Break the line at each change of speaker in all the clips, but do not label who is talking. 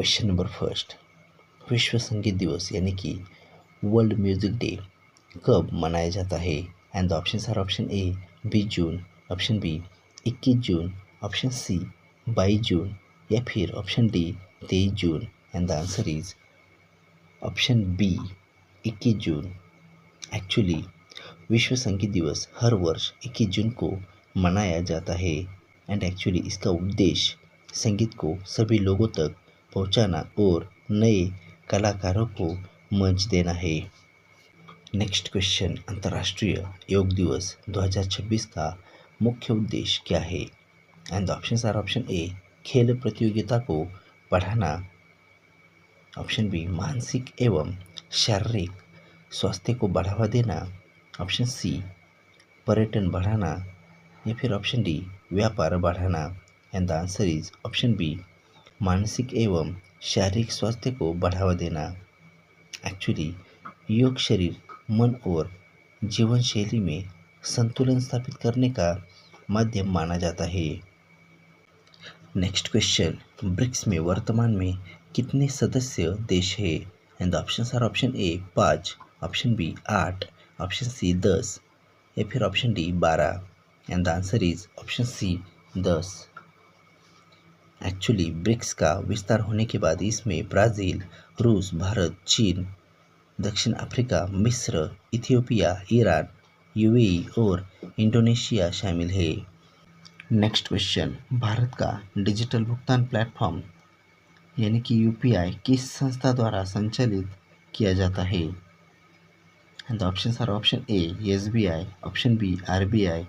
Question number first, विश्व संगीत दिवस यानी कि वर्ल्ड म्यूजिक डे कब मनाया जाता है? And the options are option A 20 June, option B 21 June, option C 22 June या फिर option D 23 June. And the answer is option B 21 June. Actually विश्व संगीत दिवस हर वर्ष 21 जून को मनाया जाता है एंड एक्चुअली इसका उद्देश्य संगीत को सभी लोगों तक पहुंचाना और नए कलाकारों को मंच देना है। नेक्स्ट क्वेश्चन, अंतर्राष्ट्रीय योग दिवस 2026 का मुख्य उद्देश्य क्या है? And the options are option A खेल प्रतियोगिता को बढ़ाना, ऑप्शन बी मानसिक एवं शारीरिक स्वास्थ्य को बढ़ावा देना, ऑप्शन सी पर्यटन बढ़ाना या फिर ऑप्शन डी व्यापार बढ़ाना। And the answer is option B मानसिक एवं शारीरिक स्वास्थ्य को बढ़ावा देना। एक्चुअली योग शरीर, मन और जीवन शैली में संतुलन स्थापित करने का माध्यम माना जाता है। नेक्स्ट क्वेश्चन, ब्रिक्स में वर्तमान में कितने सदस्य देश है? And the options are option A 5, option B 8, option C 10 या फिर option D 12। And the answer is option C 10। Actually BRICS का विस्तार होने के बाद इसमें ब्राज़ील, रूस, भारत, चीन, दक्षिण अफ्रीका, मिस्र, इथियोपिया, ईरान, यूएई और इंडोनेशिया शामिल है। नेक्स्ट क्वेश्चन, भारत का डिजिटल भुगतान प्लेटफॉर्म यानी कि यूपीआई किस संस्था द्वारा संचालित किया जाता है? And the options are option A SBI, option B RBI,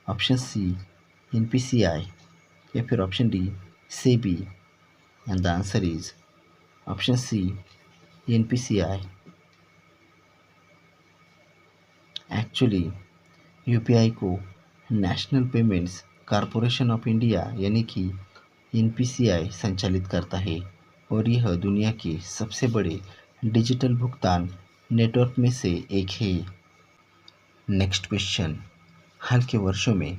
option C NPCI या फिर option D SEBI. And the answer is option C NPCI. Actually UPI को National Payments Corporation of India यानी कि एनपीसीआई संचालित करता है और यह दुनिया के सबसे बड़े डिजिटल भुगतान नेटवर्क में से एक है। नेक्स्ट क्वेश्चन, हाल के वर्षों में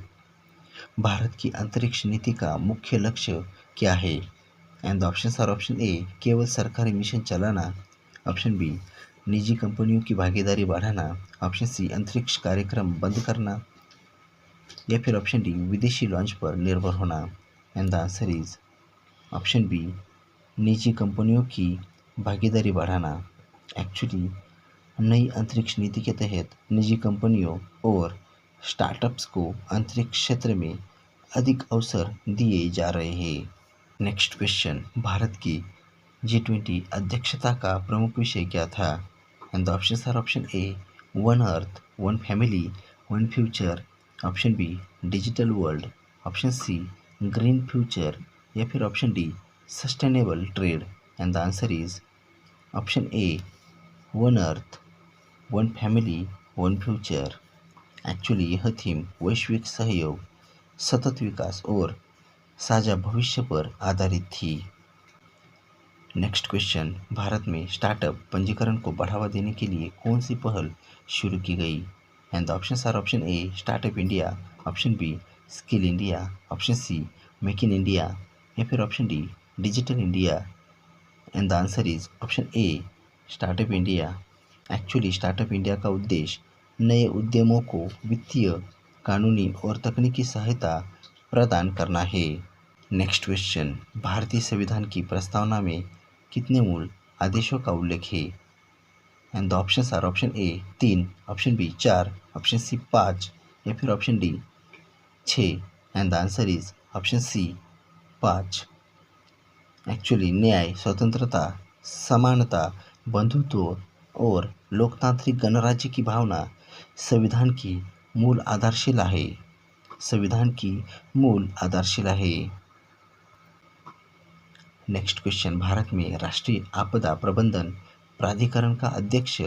भारत की अंतरिक्ष नीति का मुख्य लक्ष्य क्या है? And the options are option A केवल सरकारी मिशन चलाना, ऑप्शन बी निजी कंपनियों की भागीदारी बढ़ाना, ऑप्शन सी अंतरिक्ष कार्यक्रम बंद करना या फिर ऑप्शन डी विदेशी लॉन्च पर निर्भर होना। And the answer is option B निजी कंपनियों की भागीदारी बढ़ाना। एक्चुअली नई अंतरिक्ष नीति के तहत निजी कंपनियों और स्टार्टअप्स को अंतरिक्ष क्षेत्र में अधिक अवसर दिए जा रहे हैं। नेक्स्ट क्वेश्चन, भारत की G20 अध्यक्षता का प्रमुख विषय क्या था? And the options are option A one earth, one family, one future, option B digital world, option C green future या फिर option D sustainable trade. And the answer is option A one earth, one family, one future. Actually यह theme वैश्विक सहयोग, सतत विकास और साझा भविष्य पर आधारित थी। नेक्स्ट क्वेश्चन, भारत में स्टार्टअप पंजीकरण को बढ़ावा देने के लिए कौन सी पहल शुरू की गई? And the options are option A startup India, option B skill India, option C make in India या फिर option D digital India. And the answer is option A startup India. Actually startup India का उद्देश्य नए उद्यमों को वित्तीय, कानूनी और तकनीकी सहायता प्रदान करना है। नेक्स्ट क्वेश्चन, भारतीय संविधान की प्रस्तावना में कितने मूल आदेशों का उल्लेख है? And the options are option A 3, option B 4, option C 5 या फिर option D 6। And the answer is option C 5। Actually न्याय, स्वतंत्रता, समानता, बंधुत्व और लोकतांत्रिक गणराज्य की भावना संविधान की मूल आधारशिला है। संविधान की मूल आधारशिला है। नेक्स्ट क्वेश्चन, भारत में राष्ट्रीय आपदा प्रबंधन प्राधिकरण का अध्यक्ष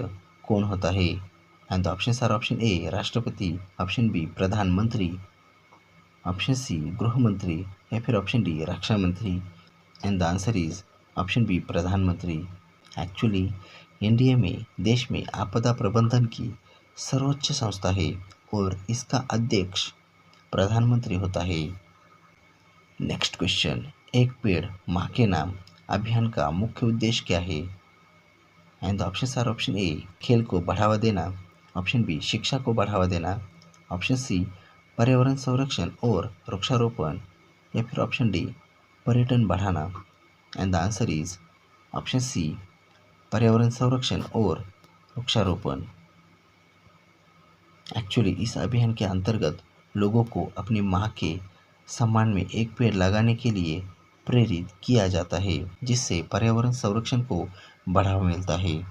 कौन होता है? And the options are option A राष्ट्रपति, ऑप्शन बी प्रधानमंत्री, ऑप्शन सी गृह मंत्री या फिर ऑप्शन डी रक्षा मंत्री। And the answer is option B प्रधानमंत्री। एक्चुअली एनडीए में देश में आपदा प्रबंधन की सर्वोच्च संस्था है और इसका अध्यक्ष प्रधानमंत्री होता है। नेक्स्ट क्वेश्चन, एक पेड़ माँ के नाम अभियान का मुख्य उद्देश्य क्या है? And the options are option A खेल को बढ़ावा देना, ऑप्शन बी शिक्षा को बढ़ावा देना, ऑप्शन सी पर्यावरण संरक्षण और वृक्षारोपण, या फिर ऑप्शन डी पर्यटन बढ़ाना। And the answer is option C पर्यावरण संरक्षण और वृक्षारोपण। एक्चुअली इस अभियान के अंतर्गत लोगों को अपनी माँ के सम्मान में एक पेड़ लगाने के लिए प्रेरित किया जाता है, जिससे पर्यावरण संरक्षण को बढ़ावा मिलता है।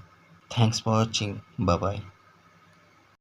Thanks for watching. Bye bye.